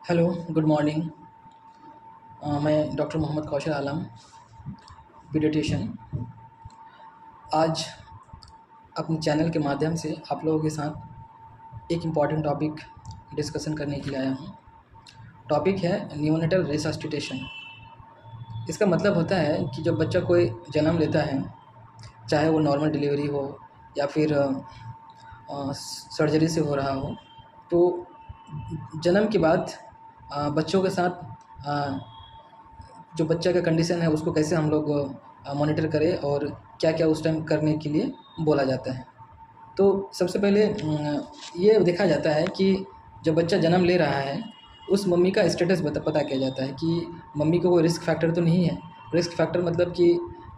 Hello, good morning. मैं doctor Mohammad कौशल आलम, paediatrician. आज अपने चैनल के माध्यम से आप लोगों के साथ एक इम्पॉर्टेंट टॉपिक डिस्कशन करने के लिए आया हूँ। टॉपिक है नियोनेटल रिसस्सिटेशन। इसका मतलब होता है कि जब बच्चा कोई जन्म लेता है, चाहे वो नॉर्मल डिलीवरी हो या फिर सर्जरी से हो रहा हो, तो जन्म के बाद बच्चों के साथ जो बच्चा का कंडीशन है उसको कैसे हम लोग मॉनिटर करें और क्या-क्या उस टाइम करने के लिए बोला जाता है। तो सबसे पहले ये देखा जाता है कि जब बच्चा जन्म ले रहा है, उस मम्मी का स्टेटस पता किया जाता है कि मम्मी को कोई रिस्क फैक्टर तो नहीं है। रिस्क फैक्टर मतलब कि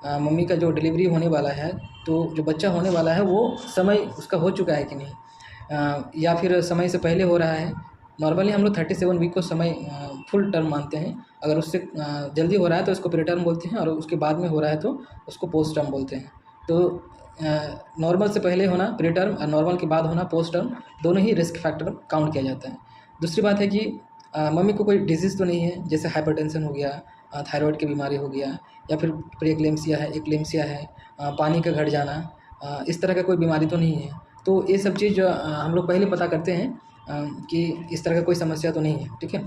मम्मी का जो डिलीवरी होने वाला है, तो जो बच्चा होने वाला है वो समय उसका हो चुका है कि नहीं, या फिर समय से पहले हो रहा है। नॉर्मली हम लोग 37 वीक को समय फुल टर्म मानते हैं। अगर उससे जल्दी हो रहा है तो उसको प्री टर्म बोलते हैं, और उसके बाद में हो रहा है तो उसको पोस्ट टर्म बोलते हैं। तो नॉर्मल से पहले होना प्री टर्म और नॉर्मल के बाद होना पोस्ट टर्म, दोनों ही रिस्क फैक्टर काउंट किया जाता है। दूसरी बात है कि मम्मी को कोई डिजीज़ तो नहीं है, जैसे हाइपरटेंशन हो गया, थायराइड की बीमारी हो गया, या फिर प्रीएक्लेम्सिया है, एक्लेम्सिया है, पानी का घट जाना, इस तरह का कोई बीमारी तो नहीं है। तो ये सब चीज़ हम लोग पहले पता करते हैं कि इस तरह का कोई समस्या तो नहीं है, ठीक है।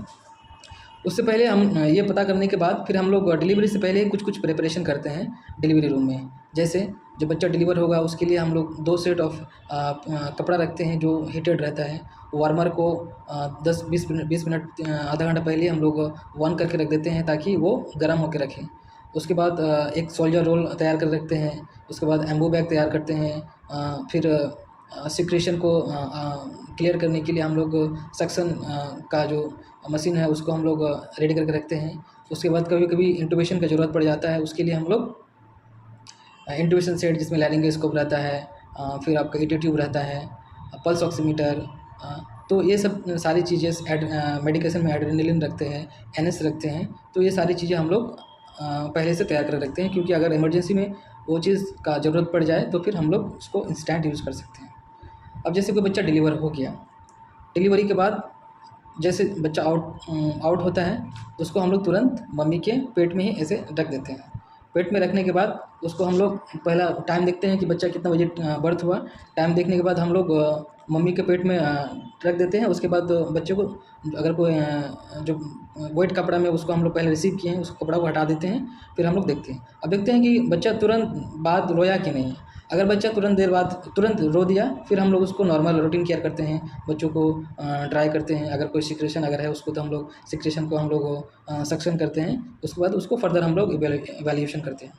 उससे पहले हम ये पता करने के बाद फिर हम लोग डिलीवरी से पहले कुछ प्रिपरेशन करते हैं डिलीवरी रूम में। जैसे जब बच्चा डिलीवर होगा उसके लिए हम लोग 2 सेट ऑफ कपड़ा रखते हैं जो हीटेड रहता है। वार्मर को 10-20 मिनट आधा घंटा पहले हम लोग ऑन करके रख देते हैं ताकि वो गर्म होकर रखें। उसके बाद एक सोल्जर रोल तैयार कर रखते हैं। उसके बाद एम्बू बैग तैयार करते हैं। फिर सिक्रेशन को क्लियर करने के लिए हम लोग सक्शन का जो मशीन है उसको हम लोग रेडी करके रखते हैं। उसके बाद कभी-कभी इंट्यूबेशन का ज़रूरत पड़ जाता है, उसके लिए हम लोग इंट्यूबेशन सेट जिसमें लैरिंगोस्कोप रहता है, फिर आपका ईटी ट्यूब रहता है, पल्स ऑक्सीमीटर, तो ये सब सारी चीज़ें मेडिकेशन में एड्रेनालिन रखते हैं, एनएस रखते हैं। तो ये सारी चीज़ें हम लोग पहले से तैयार कर रखते हैं, क्योंकि अगर इमरजेंसी में वो चीज़ का ज़रूरत पड़ जाए तो फिर हम लोग उसको इंस्टेंट यूज़ कर सकते हैं। अब जैसे कोई बच्चा डिलीवर हो गया, डिलीवरी के बाद जैसे बच्चा आउट होता है, उसको हम लोग तुरंत मम्मी के पेट में ही ऐसे रख देते हैं। पेट में रखने के बाद उसको हम लोग पहला टाइम देखते हैं कि बच्चा कितना बजे बर्थ हुआ। टाइम देखने के बाद हम लोग मम्मी के पेट में रख देते हैं। उसके बाद बच्चे को अगर कोई जो वेट कपड़ा में उसको हम लोग पहले रिसीव किए हैं, उस कपड़ा को हटा देते हैं। फिर हम लोग देखते हैं, अब देखते हैं कि बच्चा तुरंत बाद रोया कि नहीं। अगर बच्चा तुरंत देर बाद तुरंत रो दिया, फिर हम लोग उसको नॉर्मल रूटीन केयर करते हैं, बच्चों को ड्राई करते हैं। अगर कोई सिक्रेशन अगर है उसको, तो हम लोग सिक्रेशन को हम लोग सक्शन करते हैं। उसके बाद उसको फर्दर हम लोग इवैल्यूएशन करते हैं।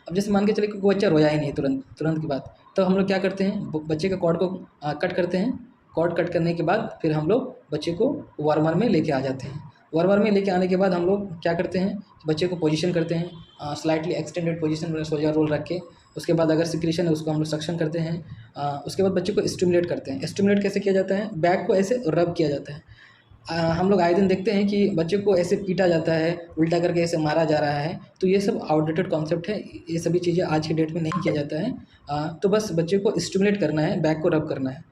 अब जैसे मान के चलिए कि कोई बच्चा रोया ही नहीं तुरंत की बात, तो हम लोग क्या करते हैं, बच्चे के कॉर्ड को कट करते हैं। कॉर्ड कट करने के बाद फिर हम लोग बच्चे को वार्मर में लेके आ जाते हैं। वार्मर में लेके आने के बाद हम लोग क्या करते हैं, बच्चे को पोजीशन करते हैं स्लाइटली एक्सटेंडेड पोजीशन में, सोल्जर रोल रख के। उसके बाद अगर सिक्रेशन है उसको हम लोग सक्शन करते हैं। उसके बाद बच्चे को स्टिमुलेट करते हैं। स्टिमुलेट कैसे किया जाता है, बैक को ऐसे रब किया जाता है। हम लोग आए दिन देखते हैं कि बच्चे को ऐसे पीटा जाता है, उल्टा करके ऐसे मारा जा रहा है। तो ये सब आउटडेटेड कॉन्सेप्ट है, ये सभी चीज़ें आज की डेट में नहीं किया जाता है। तो बस बच्चे को स्टिमुलेट करना है, बैक को रब करना है।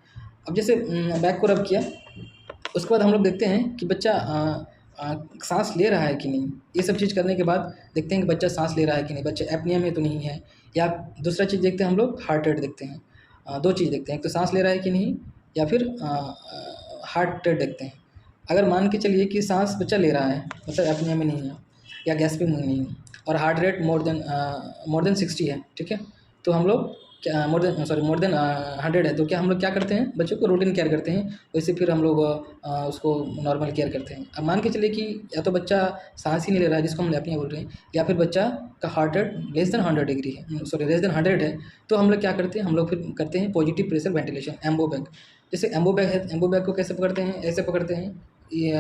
अब जैसे बैक को रब किया, उसके बाद हम लोग देखते हैं कि बच्चा साँस ले रहा है कि नहीं। ये सब चीज़ करने के बाद देखते हैं कि बच्चा साँस ले रहा है कि नहीं, बच्चा एपनिया में तो नहीं है। या दूसरा चीज़ देखते हैं हम लोग, हार्ट रेट देखते हैं। 2 चीज़ देखते हैं, एक तो साँस ले रहा है कि नहीं, या फिर हार्ट रेट देखते हैं। अगर मान के चलिए कि साँस बच्चा ले रहा है, मतलब एपनिया में नहीं है या गैस्पिंग में नहीं है, और हार्ट रेट मोर देन 60 है, ठीक है। तो हम लोग क्या मोर देन 100 है, तो क्या हम लोग क्या करते हैं, बच्चों को रूटीन केयर करते हैं। वैसे फिर हम लोग उसको नॉर्मल केयर करते हैं। अब मान के चलिए कि या तो बच्चा साँस ही नहीं ले रहा है, जिसको हम एपनिया बोल रहे हैं, या फिर बच्चा का heart rate less than 100 degree है, लेस देन 100 है। तो हम लोग क्या करते हैं, हम लोग फिर करते हैं पॉजिटिव प्रेशर वेंटिलेशन, एम्बो बैग। जैसे एम्बो बैग है, एम्बो बैग को कैसे पकड़ते हैं, ऐसे पकड़ते हैं, ये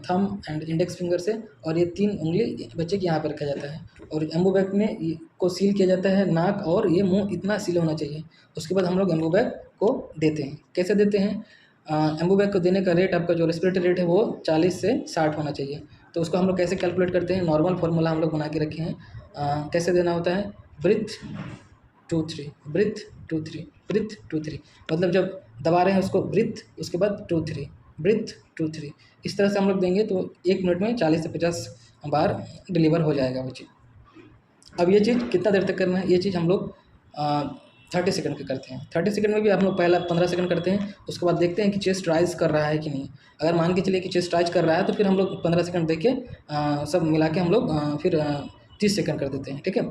थंब एंड इंडेक्स फिंगर से, और ये 3 उंगली बच्चे के यहाँ पर रखा जाता है, और एम्बो बैग में को सील किया जाता है। नाक और ये मुंह इतना सील होना चाहिए। उसके बाद हम लोग एम्बो बैग को देते हैं। कैसे देते हैं, एम्बो बैग को देने का रेट, आपका जो रेस्पिरेटरी रेट है वो 40 से 60 होना चाहिए। तो उसको हम लोग कैसे कैलकुलेट करते हैं, नॉर्मल फार्मूला हम लोग बना के रखे हैं। कैसे देना होता है, ब्रीथ 2-3, ब्रीथ 2-3, ब्रीथ 2-3, मतलब जब दबा रहे हैं उसको ब्रीथ, उसके बाद 2-3, ब्रीथ 2-3, इस तरह से हम लोग देंगे तो 1 मिनट में 40 से 50 बार डिलीवर हो जाएगा वो चीज़। अब ये चीज़ कितना देर तक करना है, ये चीज़ हम लोग 30 सेकंड के करते हैं। 30 सेकंड में भी हम लोग पहला 15 सेकंड करते हैं, उसके बाद देखते हैं कि चेस्ट राइज़ कर रहा है कि नहीं। अगर मान के चलिए कि चेस्ट राइज़ कर रहा है तो फिर हम लोग 15 सेकंड देके सब मिला के हम लोग फिर 30 सेकंड कर देते हैं, ठीक है।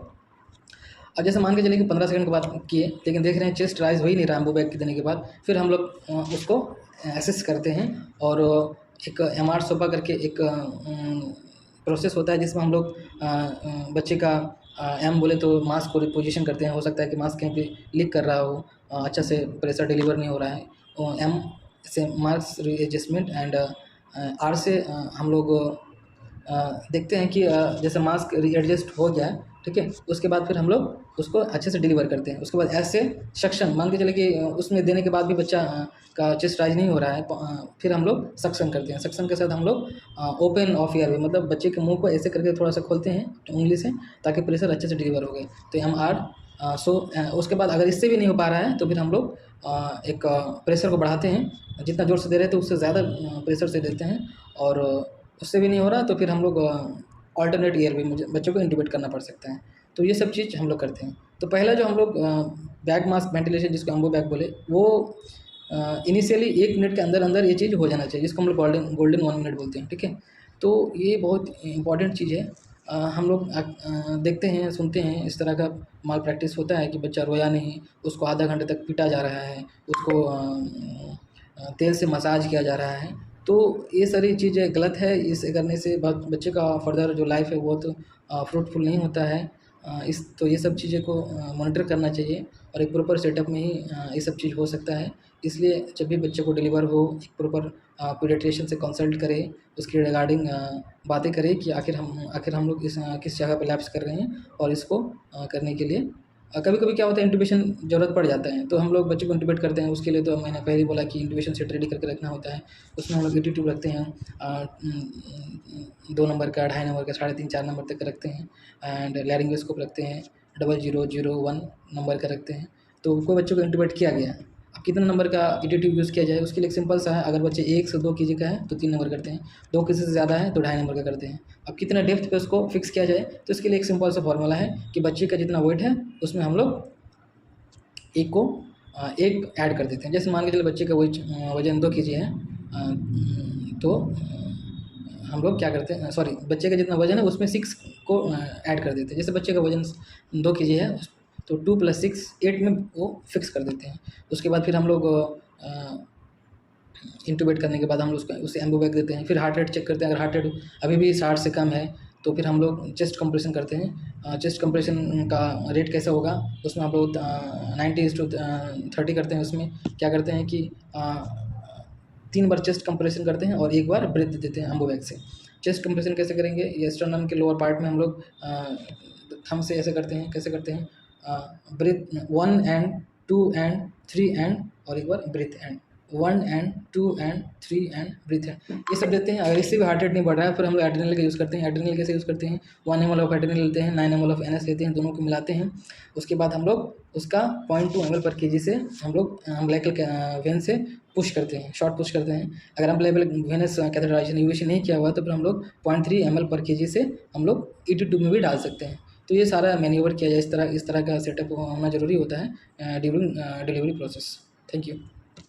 अब जैसे मान के चलिए कि 15 सेकंड के बाद किए, लेकिन देख रहे हैं चेस्ट राइज़ हो ही नहीं रहा एम्बो बैग देने के बाद, फिर हम लोग उसको असेस करते हैं और एक एमआर सोपा करके एक प्रोसेस होता है जिसमें हम लोग बच्चे का एम बोले तो मास्क को पोजीशन करते हैं। हो सकता है कि मास्क कहीं पे लीक कर रहा हो, अच्छा से प्रेशर डिलीवर नहीं हो रहा है। एम से मार्क्स रीएडजस्टमेंट एंड आर से हम लोग देखते हैं कि जैसे मास्क रीएडजस्ट हो गया है, ठीक है, उसके बाद फिर हम लोग उसको अच्छे से डिलीवर करते हैं। उसके बाद ऐसे सक्शन मान के चले कि उसमें देने के बाद भी बच्चा का चेस्ट राइज नहीं हो रहा है, फिर हम लोग सक्शन करते हैं। सक्शन के साथ हम लोग ओपन ऑफ ईयर भी, मतलब बच्चे के मुंह को ऐसे करके थोड़ा सा खोलते हैं उंगली से, ताकि प्रेशर अच्छे से डिलीवर हो गए। तो एम आर उसके बाद अगर इससे भी नहीं हो पा रहा है तो फिर हम लोग एक प्रेशर को बढ़ाते हैं, जितना ज़ोर से दे रहे थे उससे ज़्यादा प्रेशर से देते हैं, और उससे भी नहीं हो रहा तो फिर हम लोग ऑल्टरनेट ईयर भी बच्चों को इंट्यूबेट करना पड़ सकता है। तो ये सब चीज़ हम लोग करते हैं। तो पहला जो हम लोग बैग मास्क वेंटिलेशन जिसको एम्बो बैग बोले, वो इनिशियली 1 मिनट के अंदर अंदर ये चीज़ हो जाना चाहिए, जिसको हम लोग गोल्डन 1 मिनट बोलते हैं, ठीक है। तो ये बहुत इंपॉर्टेंट चीज़ है। हम लोग देखते हैं, सुनते हैं इस तरह का माल प्रैक्टिस होता है कि बच्चा रोया नहीं, उसको आधा घंटे तक पीटा जा रहा है, उसको तेल से मसाज किया जा रहा है। तो ये सारी चीज़ें गलत है। इसे करने से बच्चे का फर्दर जो लाइफ है बहुत फ्रूटफुल नहीं होता है। तो ये सब चीज़ें को मॉनिटर करना चाहिए और एक प्रॉपर सेटअप में ही ये सब चीज़ हो सकता है। इसलिए जब भी बच्चे को डिलीवर हो, एक प्रॉपर पीडियाट्रिशियन से कंसल्ट करें, उसके रिगार्डिंग बातें करें कि आखिर हम लोग किस जगह पे लैप्स कर रहे हैं, और इसको करने के लिए कभी-कभी क्या होता है इंट्यूबेशन ज़रूरत पड़ जाता है, तो हम लोग बच्चे को इंट्यूबेट करते हैं। उसके लिए तो मैंने पहले ही बोला कि इंट्यूबेशन सेट रेडी करके रखना होता है। उसमें हम लोग ईटी ट्यूब रखते हैं, 2 नंबर का, 2.5 नंबर का, 3.5 4 नंबर तक का रखते हैं, एंड लैरिंगोस्कोप रखते हैं, 0001 नंबर का रखते हैं। तो कोई बच्चे को इंट्यूबेट किया गया, अब कितना नंबर का ईटी ट्यूब यूज़ किया जाए उसके लिए एक सिंपल सा है। अगर बच्चे 1 से 2 केजी का है तो 3 नंबर करते हैं, 2 केजी से ज़्यादा है तो 2.5 नंबर का करते हैं। अब कितना डेप्थ पे उसको फिक्स किया जाए, तो इसके लिए एक सिंपल सा फॉर्मूला है कि बच्चे का जितना वेट है उसमें हम लोग एक को एक ऐड कर देते हैं। जैसे मान के चलिए बच्चे का वजन 2 केजी है, तो हम लोग क्या करते हैं, सॉरी, बच्चे का जितना वजन है उसमें 6 को ऐड कर देते हैं। जैसे बच्चे का वजन 2 केजी है तो 2 + 6 8 में वो फिक्स कर देते हैं। उसके बाद फिर हम लोग इंट्यूबेट करने के बाद हम लोग उसको उसे एम्बो बैग देते हैं। फिर हार्ट रेट चेक करते हैं, अगर हार्ट रेट अभी भी 60 से कम है तो फिर हम लोग चेस्ट कंप्रेशन करते हैं। चेस्ट कंप्रेशन का रेट कैसा होगा, उसमें हम लोग 90:30 करते हैं। उसमें क्या करते हैं कि 3 बार चेस्ट कंप्रेशन करते हैं और 1 बार ब्रेथ देते हैं एम्बो बैग से। चेस्ट कंप्रेशन कैसे करेंगे, ये स्टर्नम के लोअर पार्ट में हम लोग थंब से ऐसे करते हैं। कैसे करते हैं, ब्रेथ 1 एंड 2 एंड 3 एंड और 1 बार breath and 1 and 2 and 3 and breathe and, ये सब देते हैं। अगर इससे भी हार्ट रेट नहीं बढ़ रहा है फिर हम लोग एड्रेनल का यूज़ करते हैं। एड्रेनल कैसे यूज़ करते हैं, 1 ml ऑफ एड्रेनल लेते हैं, 9 ml ऑफ एनएस लेते हैं, दोनों को मिलाते हैं। उसके बाद हम लोग उसका 0.2 ml पर केजी से हम लोग अम्बिलिकल वेन से पुश करते हैं, शॉर्ट पुश करते हैं। अगर अम्बिलिकल वेनस कैथेटराइजेशन यूएशन नहीं किया हुआ तो फिर हम लोग 0.3 ml पर केजी से हम लोग ईटी ट्यूब में भी डाल सकते हैं। तो ये सारा मैन्यूवर किया जाए, इस तरह का सेटअप होना ज़रूरी होता है during delivery process. Thank you.